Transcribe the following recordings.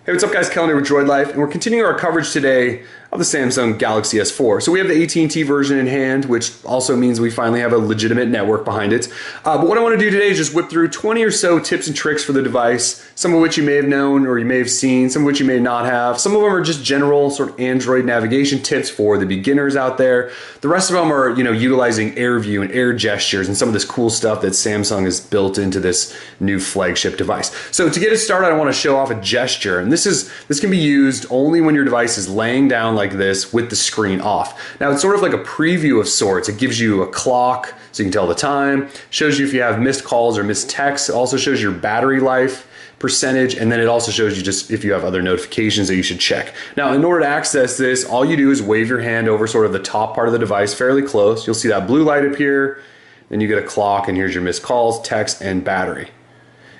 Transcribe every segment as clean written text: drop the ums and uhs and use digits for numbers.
Hey, what's up guys, Kellen here with Droid Life, and we're continuing our coverage today of the Samsung Galaxy S4. So we have the AT&T version in hand, which also means we finally have a legitimate network behind it. But what I want to do today is just whip through 20 or so tips and tricks for the device, some of which you may have known or you may have seen, some of which you may not have. Some of them are just general sort of Android navigation tips for the beginners out there. The rest of them are, utilizing AirView and Air gestures and some of this cool stuff that Samsung has built into this new flagship device. So to get us started, I want to show off a gesture, and this can be used only when your device is laying down like this with the screen off. Now it's sort of like a preview of sorts. It gives you a clock so you can tell the time, shows you if you have missed calls or missed texts. It also shows your battery life percentage, and then it also shows you just if you have other notifications that you should check. Now in order to access this, all you do is wave your hand over sort of the top part of the device fairly close. You'll see that blue light appear, then you get a clock, and here's your missed calls, text, and battery.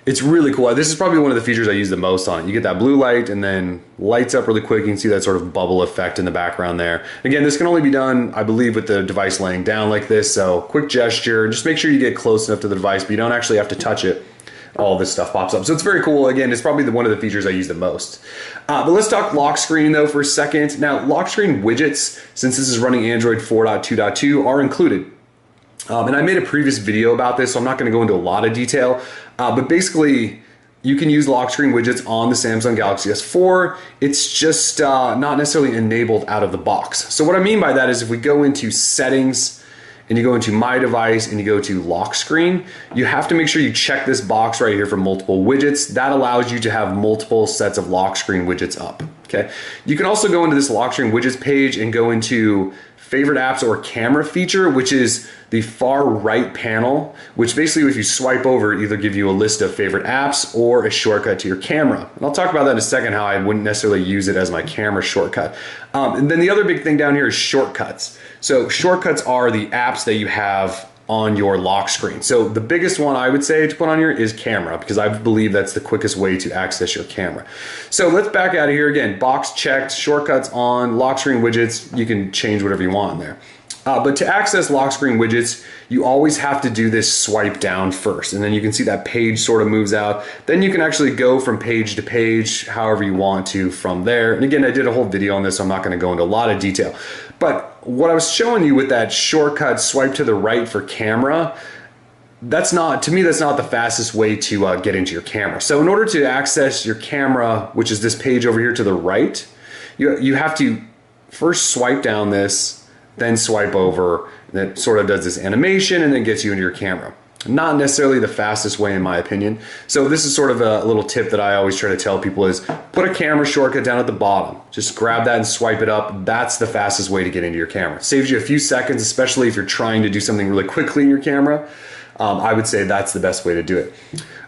It's really cool. This is probably one of the features I use the most on it. You get that blue light and then lights up really quick. You can see that sort of bubble effect in the background there. Again, this can only be done, I believe, with the device laying down like this. So quick gesture, just make sure you get close enough to the device, but you don't actually have to touch it. All this stuff pops up. So it's very cool. Again, it's probably one of the features I use the most. But let's talk lock screen though for a second. Now, lock screen widgets, since this is running Android 4.2.2, are included. And I made a previous video about this, so I'm not going to go into a lot of detail. But basically, you can use lock screen widgets on the Samsung Galaxy S4. It's just not necessarily enabled out of the box. So what I mean by that is if we go into settings and you go into my device and you go to lock screen, you have to make sure you check this box right here for multiple widgets. That allows you to have multiple sets of lock screen widgets up. Okay. You can also go into this lock screen widgets page and go into favorite apps or camera feature, which is the far right panel, which basically if you swipe over, either give you a list of favorite apps or a shortcut to your camera. And I'll talk about that in a second, how I wouldn't necessarily use it as my camera shortcut. And then the other big thing down here is shortcuts. So shortcuts are the apps that you have on your lock screen. So the biggest one I would say to put on here is camera, because I believe that's the quickest way to access your camera. So let's back out of here again. Box checked, shortcuts on, lock screen widgets, you can change whatever you want in there. But to access lock screen widgets, you always have to do this swipe down first, and then you can see that page sort of moves out. Then you can actually go from page to page however you want to from there. And again, I did a whole video on this, so I'm not going to go into a lot of detail. But what I was showing you with that shortcut swipe to the right for camera, to me, that's not the fastest way to get into your camera. So in order to access your camera, which is this page over here to the right, you have to first swipe down this, then swipe over, and it sort of does this animation and then gets you into your camera. Not necessarily the fastest way in my opinion. So this is sort of a little tip that I always try to tell people is put a camera shortcut down at the bottom. Just grab that and swipe it up. That's the fastest way to get into your camera. Saves you a few seconds, especially if you're trying to do something really quickly in your camera. I would say that's the best way to do it.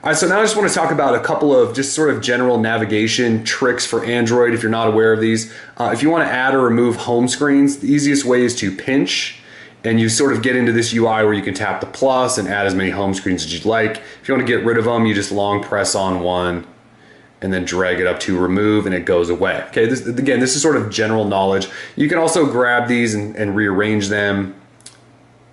All right, so now I just want to talk about a couple of just sort of general navigation tricks for Android if you're not aware of these. If you want to add or remove home screens, the easiest way is to pinch, and you sort of get into this UI where you can tap the plus and add as many home screens as you'd like. If you want to get rid of them, you just long press on one and then drag it up to remove and it goes away. Okay, this is sort of general knowledge. You can also grab these and rearrange them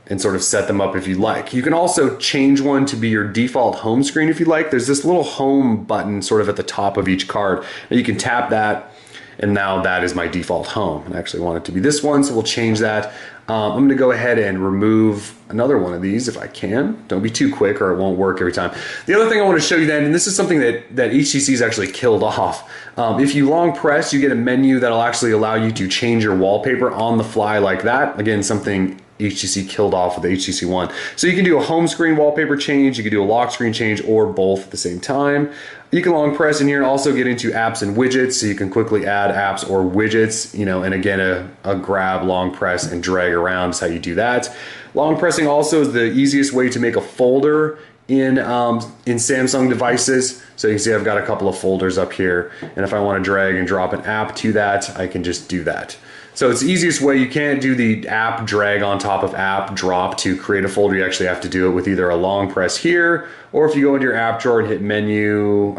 and sort of set them up if you like. You can also change one to be your default home screen if you like. There's this little home button sort of at the top of each card, and you can tap that, and now that is my default home. And I actually want it to be this one, so we'll change that. I'm gonna go ahead and remove another one of these if I can. Don't be too quick or it won't work every time. The other thing I want to show you then, and this is something that HTC's actually killed off. If you long press, you get a menu that'll actually allow you to change your wallpaper on the fly like that. Again, something HTC killed off with the HTC One. So you can do a home screen wallpaper change, you can do a lock screen change, or both at the same time. You can long press in here and also get into apps and widgets, so you can quickly add apps or widgets, and again, a grab, long press, and drag around is how you do that. Long pressing also is the easiest way to make a folder in Samsung devices. So you can see I've got a couple of folders up here, and if I want to drag and drop an app to that, I can just do that. So it's the easiest way. You can't do the app drag on top of app drop to create a folder. You actually have to do it with either a long press here, or if you go into your app drawer and hit menu,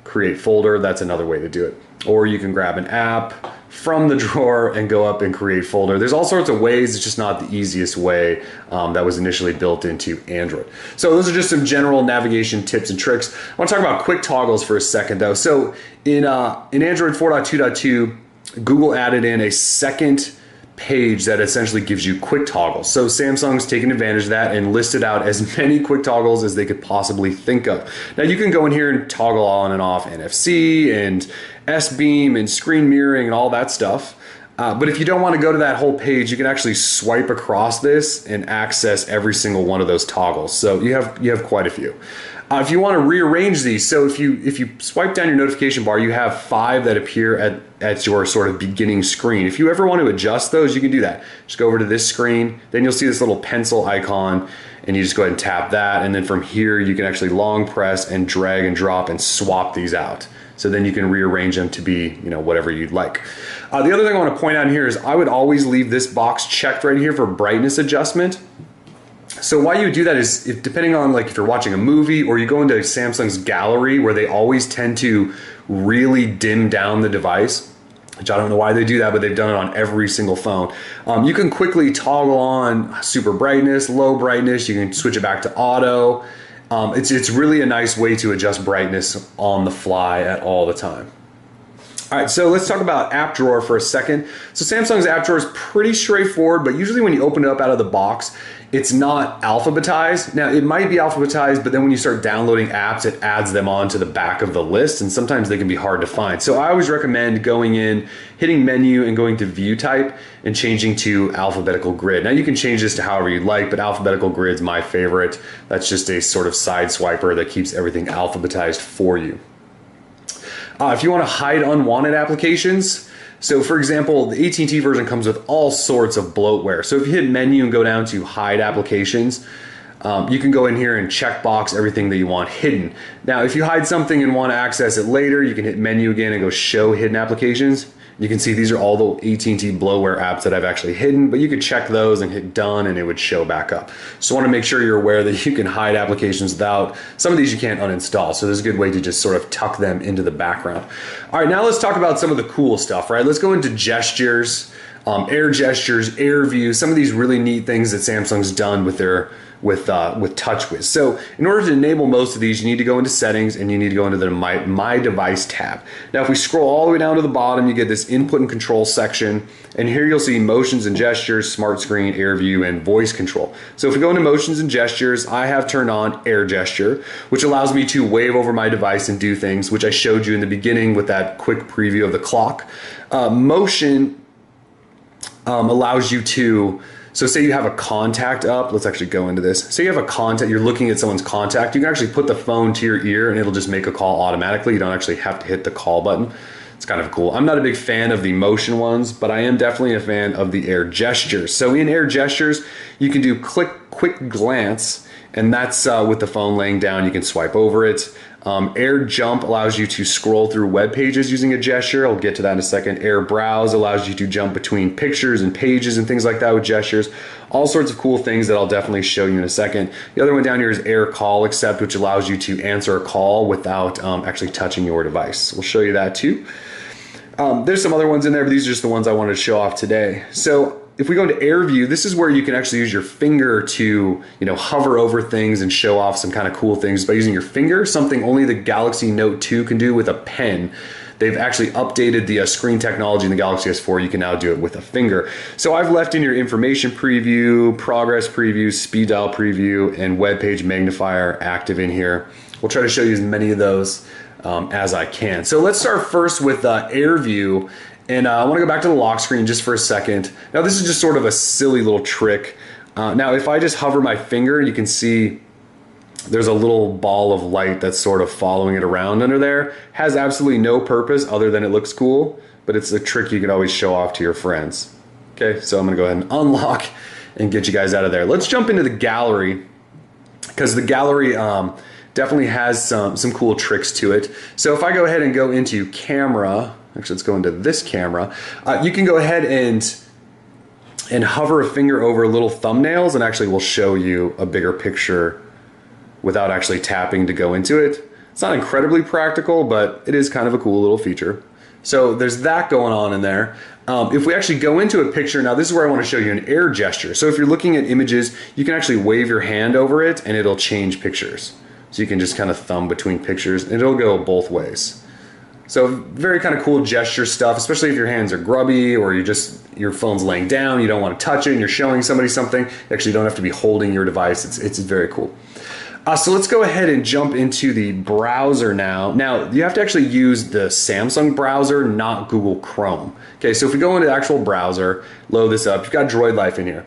create folder, that's another way to do it. Or you can grab an app from the drawer and go up and create folder. There's all sorts of ways. It's just not the easiest way that was initially built into Android. So those are just some general navigation tips and tricks. I want to talk about quick toggles for a second though. So in Android 4.2.2, Google added in a second page that essentially gives you quick toggles. So Samsung's taken advantage of that and listed out as many quick toggles as they could possibly think of. Now you can go in here and toggle on and off NFC and S-Beam and screen mirroring and all that stuff. But if you don't want to go to that whole page, you can actually swipe across this and access every single one of those toggles. So you have quite a few. If you want to rearrange these, so if you swipe down your notification bar, you have 5 that appear at your sort of beginning screen. If you ever want to adjust those, you can do that. Just go over to this screen, then you'll see this little pencil icon, and you just go ahead and tap that, and then from here you can actually long press and drag and drop and swap these out. So then you can rearrange them to be, whatever you'd like. The other thing I want to point out here is I would always leave this box checked right here for brightness adjustment. So why you would do that is depending on if you're watching a movie or you go into Samsung's gallery where they always tend to really dim down the device, which I don't know why they do that, but they've done it on every single phone. You can quickly toggle on super brightness, low brightness. You can switch it back to auto. It's really a nice way to adjust brightness on the fly at all the time. All right, so let's talk about app drawer for a second. So Samsung's app drawer is pretty straightforward, but usually when you open it up out of the box, it's not alphabetized. Now, it might be alphabetized, but then when you start downloading apps, it adds them onto the back of the list, and sometimes they can be hard to find. So I always recommend going in, hitting menu, and going to view type, and changing to alphabetical grid. Now, you can change this to however you'd like, but alphabetical grid's my favorite. That's just a sort of side swiper that keeps everything alphabetized for you. If you want to hide unwanted applications, so for example, the AT&T version comes with all sorts of bloatware. So if you hit menu and go down to hide applications, you can go in here and checkbox everything that you want hidden. Now, if you hide something and want to access it later, you can hit menu again and go show hidden applications. You can see these are all the AT&T bloatware apps that I've actually hidden, but you could check those and hit done and it would show back up. So I want to make sure you're aware that you can hide applications without, some of these you can't uninstall. So there's a good way to just sort of tuck them into the background. All right, now let's talk about some of the cool stuff, right? Let's go into gestures, air gestures, air view, some of these really neat things that Samsung's done with their with TouchWiz. So in order to enable most of these, you need to go into settings and you need to go into the My Device tab. Now, if we scroll all the way down to the bottom, you get this input and control section. And here you'll see motions and gestures, smart screen, air view, and voice control. So if we go into motions and gestures, I have turned on air gesture, which allows me to wave over my device and do things, which I showed you in the beginning with that quick preview of the clock. Motion allows you to, so say you have a contact up, let's actually go into this. Say you have a contact, you're looking at someone's contact, you can actually put the phone to your ear and it'll just make a call automatically. You don't actually have to hit the call button. It's kind of cool. I'm not a big fan of the motion ones, but I am definitely a fan of the air gestures. So in air gestures, you can do quick glance, and that's with the phone laying down, you can swipe over it. Air jump allows you to scroll through web pages using a gesture. I'll get to that in a second. Air browse allows you to jump between pictures and pages and things like that with gestures. All sorts of cool things that I'll definitely show you in a second. The other one down here is air call accept, which allows you to answer a call without actually touching your device. We'll show you that too. There's some other ones in there, but these are just the ones I wanted to show off today. So if we go into air view, this is where you can actually use your finger to, hover over things and show off some kind of cool things by using your finger, something only the Galaxy Note 2 can do with a pen. They've actually updated the screen technology in the Galaxy S4. You can now do it with a finger. So I've left in your information preview, progress preview, speed dial preview, and web page magnifier active in here. We'll try to show you as many of those as I can. So let's start first with air view. And I want to go back to the lock screen just for a second. Now this is just sort of a silly little trick. Now if I just hover my finger, you can see there's a little ball of light that's sort of following it around under there. Has absolutely no purpose other than it looks cool, but it's a trick you can always show off to your friends. Okay, so I'm gonna go ahead and unlock and get you guys out of there. Let's jump into the gallery, because the gallery definitely has some cool tricks to it. So if I go ahead and go into camera, actually let's go into this camera, you can go ahead and hover a finger over little thumbnails and actually will show you a bigger picture without actually tapping to go into it. It's not incredibly practical, but it is kind of a cool little feature. So there's that going on in there. If we actually go into a picture, now this is where I want to show you an air gesture. So if you're looking at images, you can actually wave your hand over it and it'll change pictures. So you can just kind of thumb between pictures and it'll go both ways. So very kind of cool gesture stuff, especially if your hands are grubby or your phone's laying down, you don't want to touch it and you're showing somebody something. You actually don't have to be holding your device. It's very cool. So let's go ahead and jump into the browser now. Now, you have to actually use the Samsung browser, not Google Chrome. Okay, so if we go into the actual browser, load this up, you've got Droid Life in here.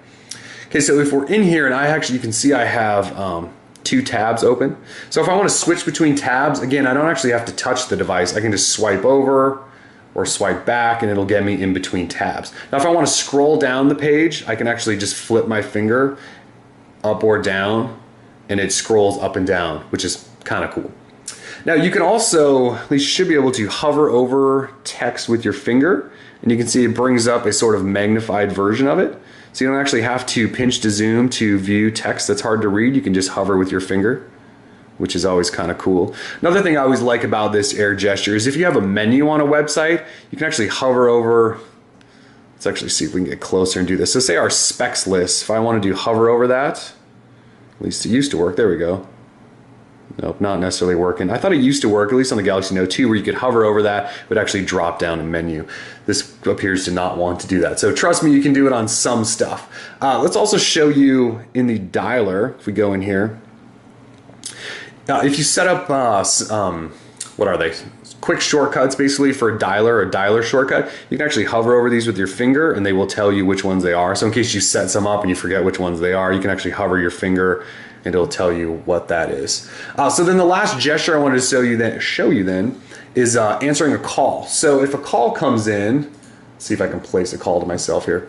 Okay, so if we're in here, and you can see I have 2 tabs open. So if I want to switch between tabs, again, I don't actually have to touch the device. I can just swipe over or swipe back and it'll get me in between tabs. Now, if I want to scroll down the page, I can actually just flip my finger up or down and it scrolls up and down, which is kind of cool. Now you can also, at least you should be able to hover over text with your finger, and you can see it brings up a sort of magnified version of it. So you don't actually have to pinch to zoom to view text that's hard to read. You can just hover with your finger, which is always kind of cool. Another thing I always like about this air gesture is if you have a menu on a website, you can actually hover over. Let's actually see if we can get closer and do this. So say our specs list, if I want to do hover over that, at least it used to work. There we go. Nope, not necessarily working. I thought it used to work, at least on the Galaxy Note 2, where you could hover over that, it would actually drop down a menu. This appears to not want to do that. So trust me, you can do it on some stuff. Let's also show you in the dialer, if we go in here. If you set up, what are they? Quick shortcuts basically for a dialer shortcut. You can actually hover over these with your finger and they will tell you which ones they are. So in case you set some up and you forget which ones they are, you can actually hover your finger and it'll tell you what that is. So then the last gesture I wanted to show you then is answering a call. So if a call comes in, let's see if I can place a call to myself here.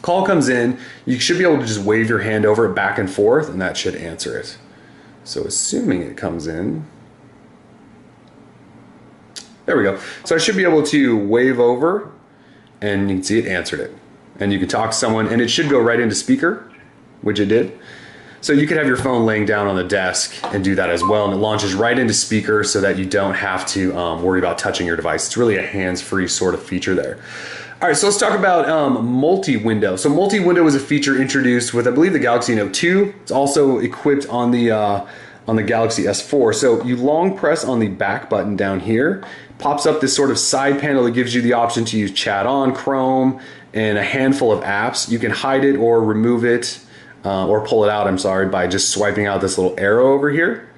Call comes in, you should be able to just wave your hand over it back and forth and that should answer it. So assuming it comes in, there we go. So I should be able to wave over and you can see it answered it. And you can talk to someone and it should go right into speaker, which it did. So you could have your phone laying down on the desk and do that as well. And it launches right into speaker so that you don't have to worry about touching your device. It's really a hands-free sort of feature there. All right, so let's talk about multi-window. So multi-window was a feature introduced with, I believe, the Galaxy Note 2. It's also equipped on the Galaxy S4. So you long press on the back button down here, pops up this sort of side panel that gives you the option to use Chat On, Chrome, and a handful of apps. You can hide it or remove it, or pull it out, I'm sorry, by just swiping out this little arrow over here.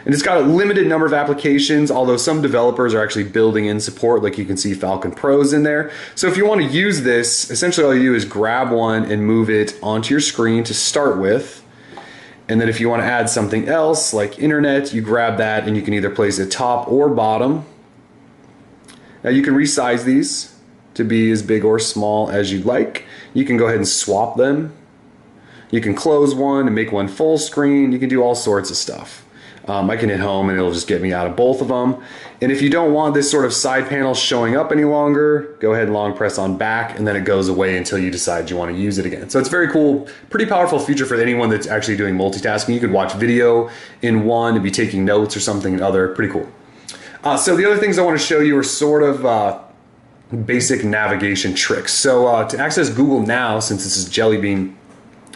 And it's got a limited number of applications, although some developers are actually building in support, like you can see Falcon Pro's in there. So if you want to use this, essentially all you do is grab one and move it onto your screen to start with. And then if you want to add something else, like internet, you grab that and you can either place it top or bottom. Now you can resize these to be as big or small as you'd like. You can go ahead and swap them. You can close one and make one full screen. You can do all sorts of stuff. I can hit home and it'll just get me out of both of them. And if you don't want this sort of side panel showing up any longer, go ahead and long press on back and then it goes away until you decide you want to use it again. So it's very cool, pretty powerful feature for anyone that's actually doing multitasking. You could watch video in one and be taking notes or something in other, pretty cool. So the other things I want to show you are sort of basic navigation tricks. So to access Google Now, since this is Jelly Bean,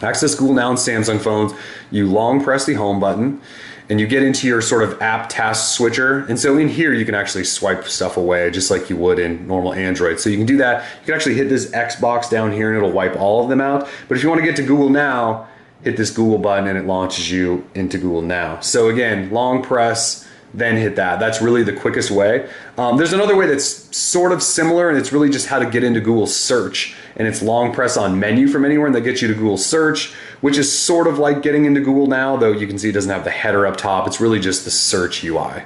access Google Now on Samsung phones, you long press the home button and you get into your sort of app task switcher. And so in here, you can actually swipe stuff away just like you would in normal Android. So you can do that. You can actually hit this X box down here and it'll wipe all of them out. But if you want to get to Google Now, hit this Google button and it launches you into Google Now. So again, long press, then hit that. That's really the quickest way. There's another way that's sort of similar, and it's really just how to get into Google Search. And it's long press on menu from anywhere, and that gets you to Google Search, which is sort of like getting into Google Now, though you can see it doesn't have the header up top. It's really just the search UI.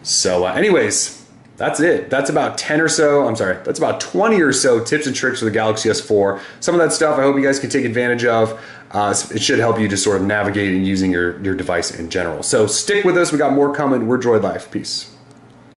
So anyways, that's it. That's about 10 or so, that's about 20 or so tips and tricks for the Galaxy S4. Some of that stuff I hope you guys can take advantage of. It should help you to sort of navigate and using your device in general. So stick with us. We got more coming. We're Droid Life. Peace.